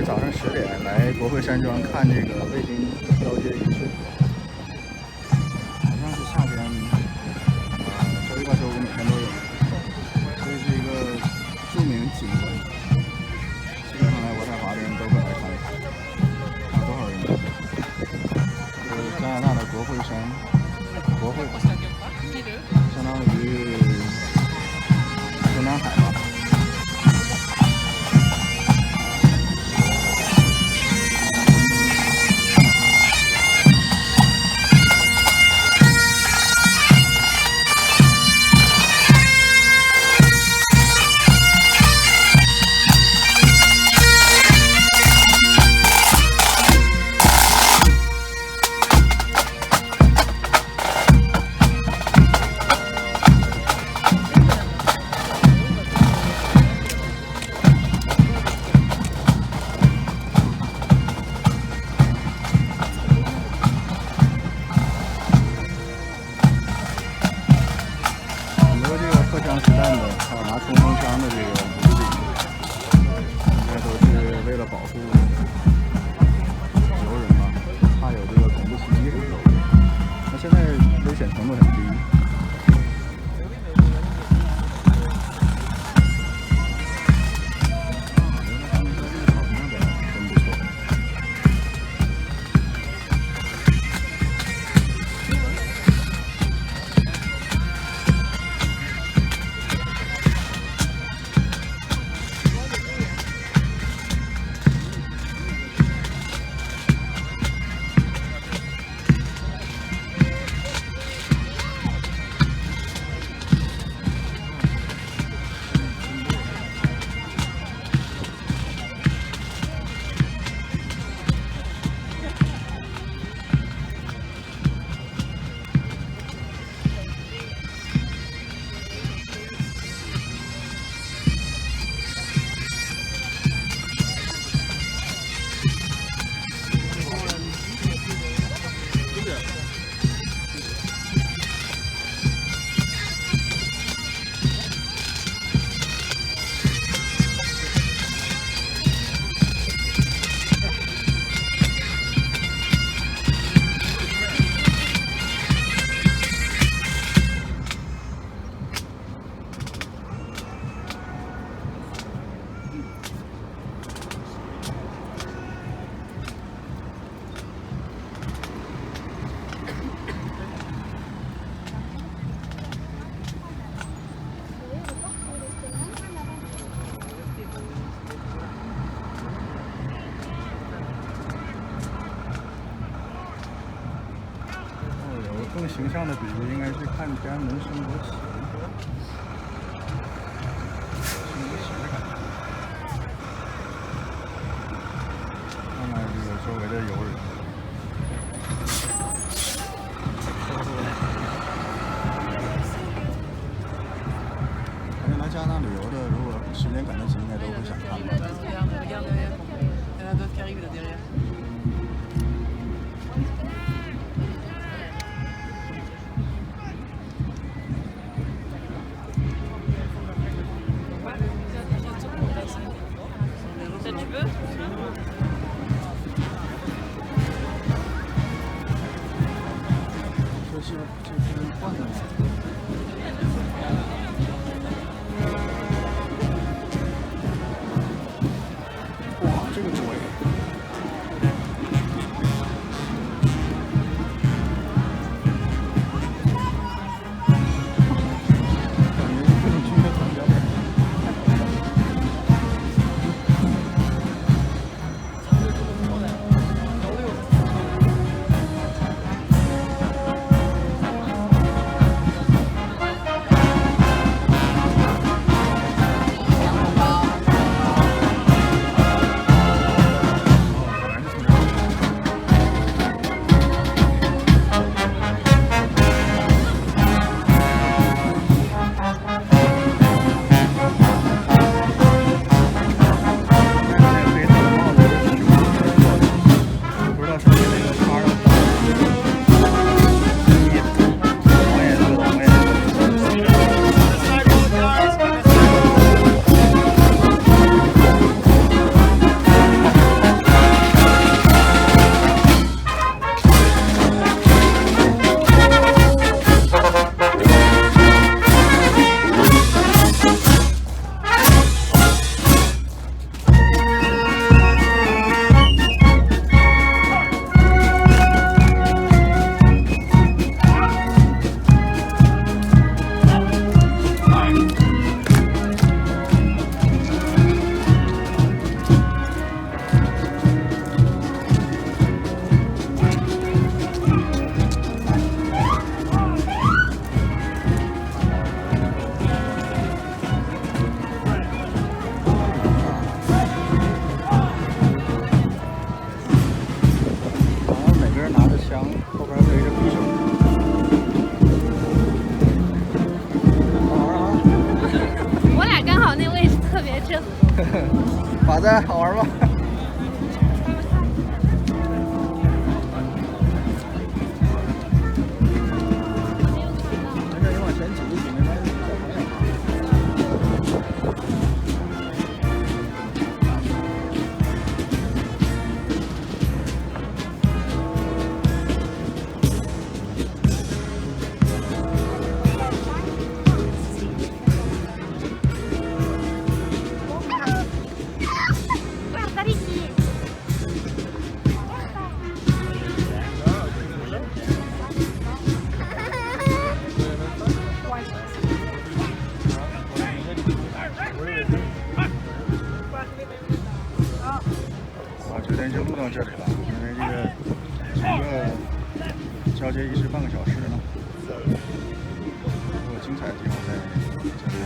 早上10点来国会山庄看这个卫兵交接仪式，好像是夏天，周一到周五每天都有。这是一个著名景观，基本上来渥太华的人都会来看。看多少人呢？这是加拿大的国会山，国会相当于中南海吧。荷枪实弹的，还有拿冲锋枪的这个武警，应该都是为了保护游人嘛，怕有这个恐怖袭击什么的。那现在危险程度很低。更形象的比喻应该是看天安门升国旗，升国旗的感觉。看看这个周围的游人，反正来加拿大旅游的，如果时间赶得及，应该都会想看吧。这是罐头吗？哇，这个嘴！感觉这种军乐团表演。马仔好玩吗？没事，你往前挤一挤，没关系，小朋友。决定就录到这里了，因为这个整个交接仪式半个小时呢，如果精彩的地方在这边。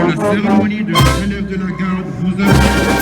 La cérémonie de la relève de la garde vous invite.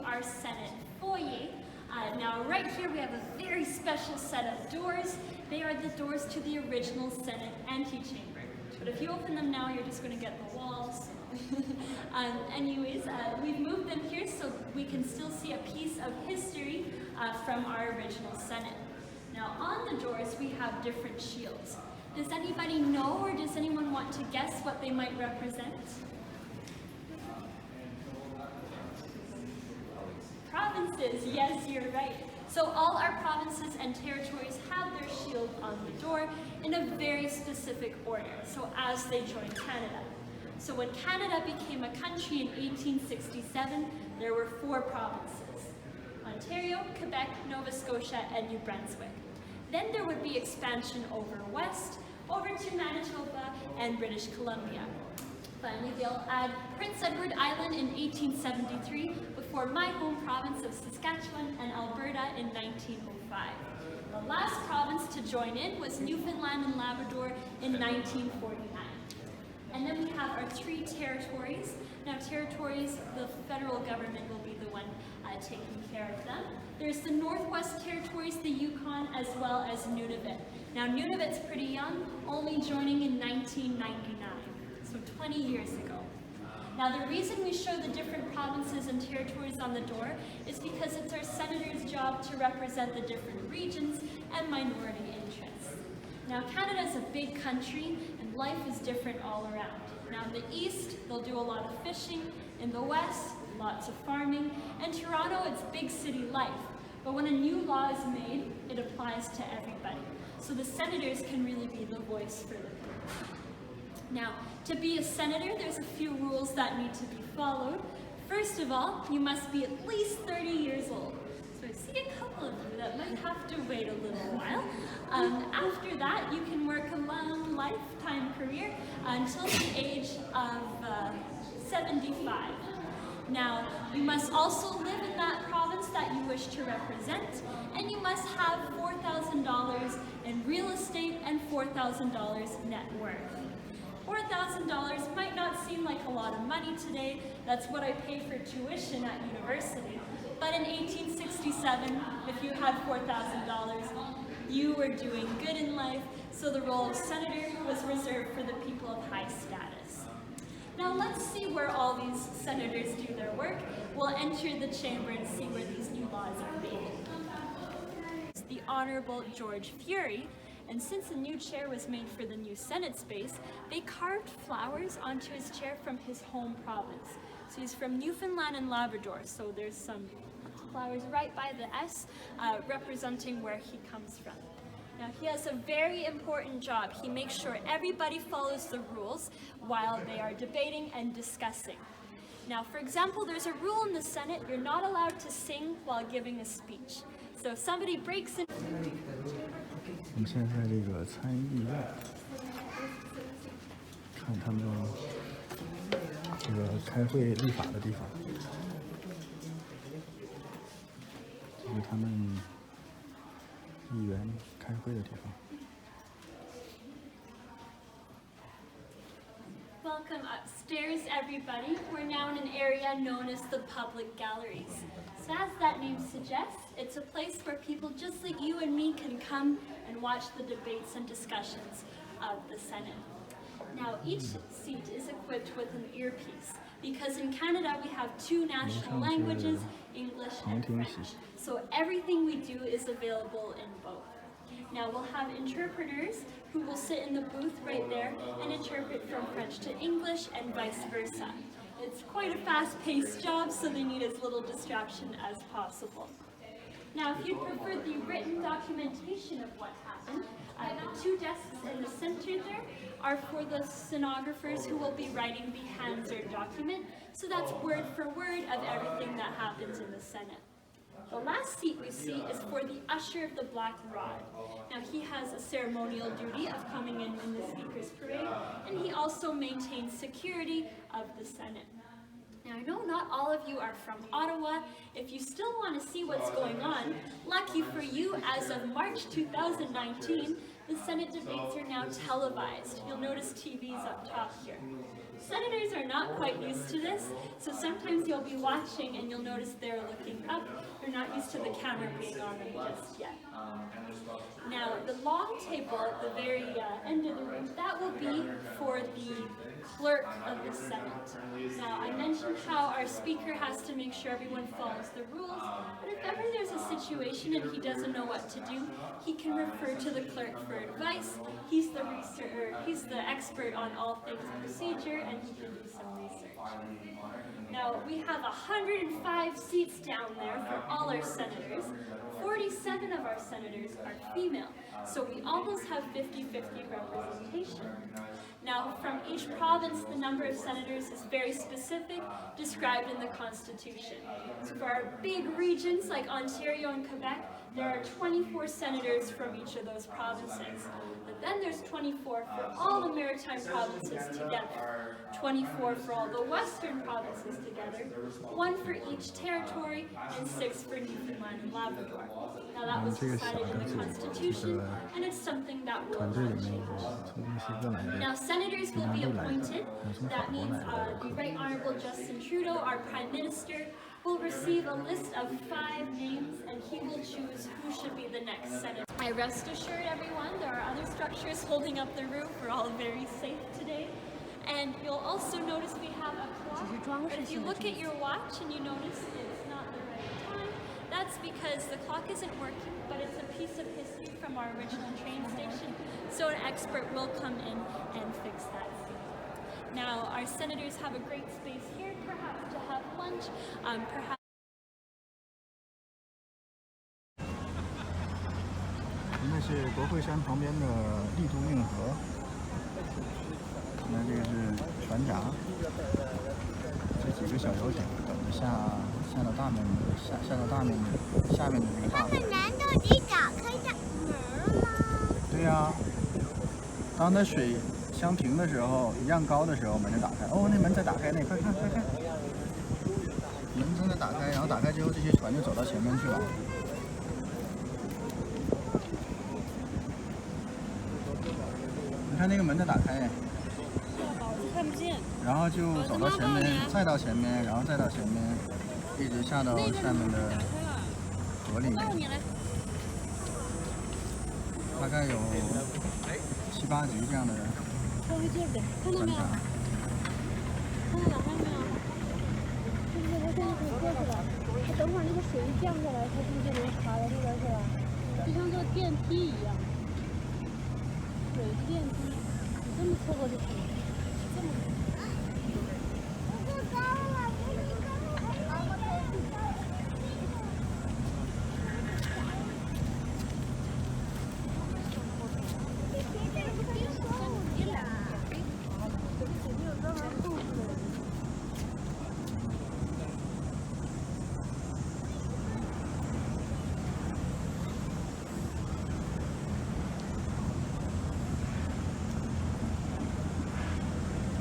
Our Senate foyer. Now right here we have a very special set of doors. They are the doors to the original Senate antechamber. But if you open them now, you're just going to get the walls. Anyways, we've moved them here so we can still see a piece of history from our original Senate. Now on the doors we have different shields. Does anybody know, or does anyone want to guess what they might represent? Provinces, yes, you're right. So all our provinces and territories have their shield on the door in a very specific order, so as they join Canada. So when Canada became a country in 1867, there were 4 provinces: Ontario, Quebec, Nova Scotia, and New Brunswick. Then there would be expansion over west, over to Manitoba and British Columbia. Finally, they'll add Prince Edward Island in 1873 before my home province of Saskatchewan and Alberta in 1905. The last province to join in was Newfoundland and Labrador in 1949. And then we have our 3 territories. Now territories, the federal government will be the one taking care of them. There's the Northwest Territories, the Yukon, as well as Nunavut. Now Nunavut's pretty young, only joining in 1999, so 20 years ago. Now the reason we show the different provinces and territories on the door is because it's our senators' job to represent the different regions and minority interests. Now Canada is a big country and life is different all around. Now in the east, they'll do a lot of fishing. In the west, lots of farming. And Toronto, it's big city life. But when a new law is made, it applies to everybody. So the senators can really be the voice for the people. Now, to be a senator, there's a few rules that need to be followed. First of all, you must be at least 30 years old. So I see a couple of you that might have to wait a little while. After that, you can work a long lifetime career until the age of 75. Now, you must also live in that province that you wish to represent, and you must have $4,000 in real estate and $4,000 net worth. $4,000 might not seem like a lot of money today. That's what I pay for tuition at university. But in 1867, if you had $4,000, you were doing good in life, so the role of senator was reserved for the people of high status. Now let's see where all these senators do their work. We'll enter the chamber and see where these new laws are made. It's the Honorable George Fury, and since the new chair was made for the new Senate space, they carved flowers onto his chair from his home province. So he's from Newfoundland and Labrador, so there's some flowers right by the S representing where he comes from. Now he has a very important job. He makes sure everybody follows the rules while they are debating and discussing. Now, for example, there's a rule in the Senate, you're not allowed to sing while giving a speech. So if somebody breaks in... 我们现在在这个参议院，看他们这个开会立法的地方，这是他们议员开会的地方。 Welcome upstairs, everybody. We're now in an area known as the public galleries. So as that name suggests, it's a place where people just like you and me can come and watch the debates and discussions of the Senate. Now, each seat is equipped with an earpiece because in Canada we have 2 national languages, English and French. So everything we do is available in both. Now we'll have interpreters who will sit in the booth right there and interpret from French to English and vice versa. It's quite a fast-paced job, so they need as little distraction as possible. Now, if you'd prefer the written documentation of what happened, the 2 desks in the center there are for the stenographers who will be writing the Hansard document, so that's word for word of everything that happens in the Senate. The last seat we see is for the usher of the Black Rod. Now he has a ceremonial duty of coming in the Speaker's parade, and he also maintains security of the Senate. Now I know not all of you are from Ottawa. If you still want to see what's going on, lucky for you, as of March 2019, the Senate debates are now televised. You'll notice TVs up top here. Senators are not quite used to this, so sometimes you'll be watching and you'll notice they're looking up. They're not used to the camera being on them just yet. Now, the long table at the very end of the room, that will be for the clerk of the Senate. Now, I mentioned how our speaker has to make sure everyone follows the rules, but if ever there's a situation and he doesn't know what to do, he can refer to the clerk for advice. He's the expert on all things procedure and he can do some research. Now, we have 105 seats down there for all our senators. 47 of our senators are female, so we almost have 50-50 representation. Now, from each province, the number of senators is very specific, described in the Constitution. So for our big regions like Ontario and Quebec, there are 24 senators from each of those provinces. But then there's 24 for all the maritime provinces together, 24 for all the western provinces together, 1 for each territory, and 6 for Newfoundland and Labrador. Now that was decided in the Constitution, and it's something that will change. Now senators will be appointed. That means the Right Honourable Justin Trudeau, our Prime Minister, will receive a list of 5 names, and he will choose who should be the next senator. I rest assured everyone, there are other structures holding up the roof. We're all very safe today. And you'll also notice we have a clock. But if you look at your watch and you notice it's not the right time, that's because the clock isn't working, but it's a piece of history from our original train station. So an expert will come in and fix that for you. Now, our senators have a great space here, perhaps to have lunch, perhaps. 那是国会山旁边的丽都运河，那这个是船闸，这几个小游艇等着下到大面下面的这个大门。他们难道得打开大门吗？对呀，当它水相平的时候，一样高的时候，门就打开。哦，那门在打开呢，快看快看，门正在打开，然后打开之后，这些船就走到前面去了。你看那个门在打开，看不见。然后就走到前面，再到前面，然后再到前面，一直下到下面的河里面。大概有7、8级这样的船闸。看到哪还没有？是不是它现在可以过去了？它等会儿那个水一降下来，它是不是就能爬到这边去了？就像坐电梯一样，水的电梯，你这么侧过去可以，这么。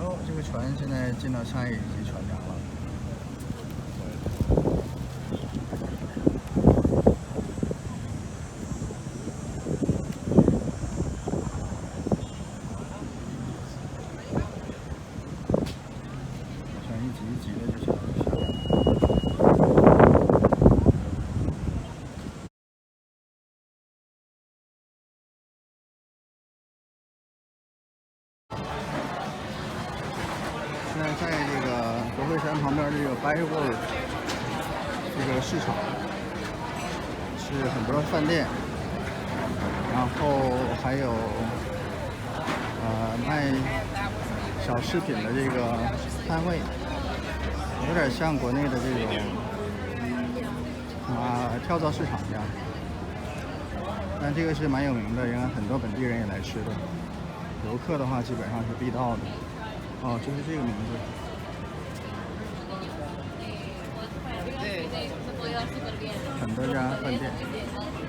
哦，这个船现在进到下一级船闸了。船一级一级的就下来了。现在在这个国会山旁边这个 Byward 这个市场，是很多饭店，然后还有卖小饰品的这个摊位，有点像国内的这种跳蚤市场一样。但这个是蛮有名的，应该很多本地人也来吃的。游客的话基本上是必到的。哦，就是这个名字。很多家饭店，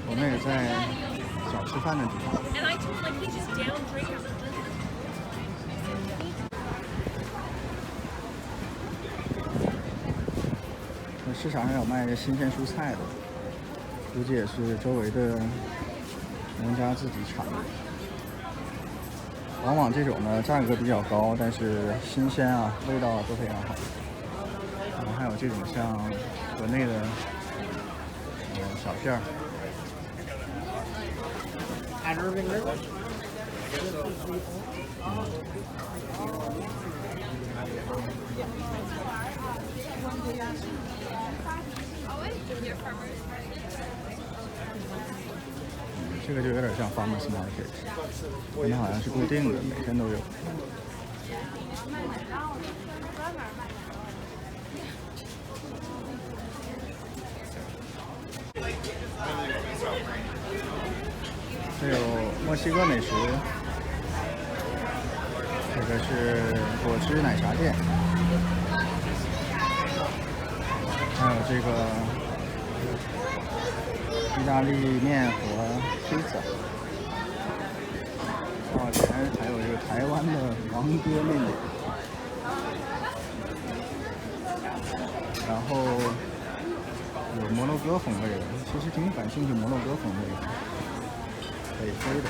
我们也在小吃饭的地方。那市场上有卖新鲜蔬菜的，估计也是周围的农家自己产的。往往这种呢价格比较高，但是新鲜啊、味道啊都非常好。然后还有这种像国内的小片儿。这个就有点像 farmers market， 他们好像是固定的，每天都有。这有墨西哥美食，这个是果汁奶茶店，还有这个意大利面和披萨。往前还有这个台湾的王哥面点，然后有摩洛哥风味的，其实挺感兴趣摩洛哥风味的。北非的，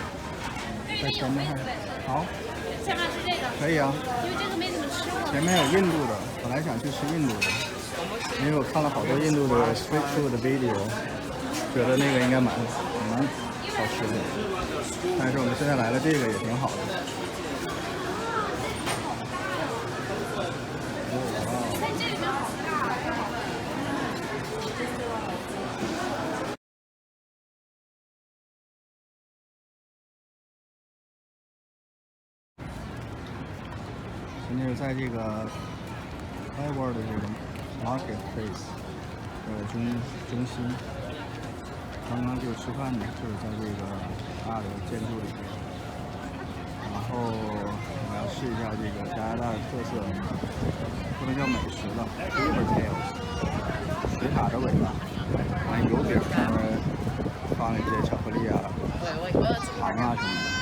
在前面看，好，下面是这个，可以啊，因为这个没怎么吃过。前面有印度的，本来想去吃印度的，因为我看了好多印度的 street food 的 video， 觉得那个应该蛮好吃的，但是我们现在来了这个也挺好的。现在在这个 Hayward 的这个 marketplace 中心，刚刚就吃饭呢，就是在这个大的建筑里面。然后我要试一下这个加拿大的特色，不能叫美食了 ，beaver tails， 水獭的尾巴，完油饼上面放一些巧克力啊、糖啊什么的。